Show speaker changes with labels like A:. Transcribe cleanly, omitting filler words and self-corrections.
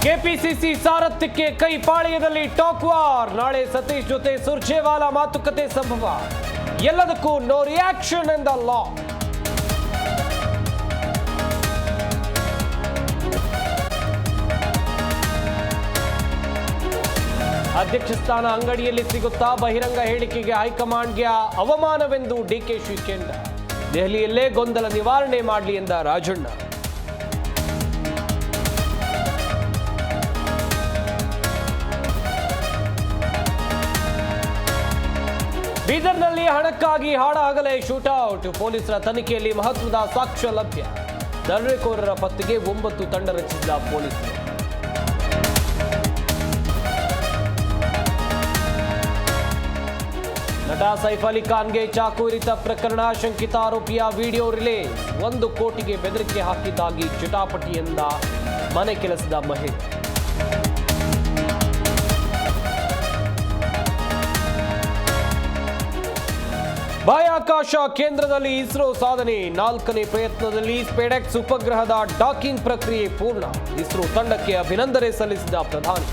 A: KPCC ಸಾರಥ್ಯಕ್ಕೆ ಕೈಪಾಳ್ಯದಲ್ಲಿ talk war. ನಾಳೆ ಸತೀಶ್ ಜೊತೆ ಸುರ್ಜೇವಾಲಾ ಮಾತುಕತೆ ಸಂಭವ. ಎಲ್ಲದಕ್ಕೂ ನೋ ರಿಯಾಕ್ಷನ್ ಎಂದ ಲಾ. ಅಧ್ಯಕ್ಷ ಸ್ಥಾನ ಅಂಗಡಿಯಲ್ಲಿ ಸಿಗುತ್ತಾ? ಬಹಿರಂಗ ಹೇಳಿಕೆಗೆ ಹೈಕಮಾಂಡ್ಗೆ ಅವಮಾನವೆಂದು ಡಿಕೆಶಿ ಕೆಂಡ. ದೆಹಲಿಯಲ್ಲೇ ಗೊಂದಲ ನಿವಾರಣೆ ಮಾಡಲಿ ಎಂದ ರಾಜಣ್ಣ. ಬೀದರ್ನಲ್ಲಿ ಹಣಕ್ಕಾಗಿ ಹಾಡಹಗಲೇ ಶೂಟೌಟ್. ಪೊಲೀಸರ ತನಿಖೆಯಲ್ಲಿ ಮಹತ್ವದ ಸಾಕ್ಷ್ಯ ಲಭ್ಯ. ದರೋಡೆಕೋರರ ಪತ್ತೆಗೆ 9 ತಂಡ ರಚಿಸಿದ ಪೊಲೀಸರು. ನಟ ಸೈಫ್ ಅಲಿ ಖಾನ್ಗೆ ಚಾಕು ಇರಿತ ಪ್ರಕರಣ. ಶಂಕಿತ ಆರೋಪಿಯ ವಿಡಿಯೋ ರಿಲೀಸ್. 1 ಕೋಟಿಗೆ ಬೆದರಿಕೆ ಹಾಕಿದ್ದಾಗಿ ಜಟಾಪಟಿಯಿಂದ ಮನೆ ಕೆಲಸದ ಮಹಿಳೆ. ಬಾಹ್ಯಾಕಾಶ ಕೇಂದ್ರದಲ್ಲಿ ಇಸ್ರೋ ಸಾಧನೆ. 4ನೇ ಪ್ರಯತ್ನದಲ್ಲಿ ಸ್ಪೇಡೆಕ್ಸ್ ಉಪಗ್ರಹದ ಡಾಕಿಂಗ್ ಪ್ರಕ್ರಿಯೆ ಪೂರ್ಣ. ಇಸ್ರೋ ತಂಡಕ್ಕೆ ಅಭಿನಂದನೆ ಸಲ್ಲಿಸಿದ ಪ್ರಧಾನಿ.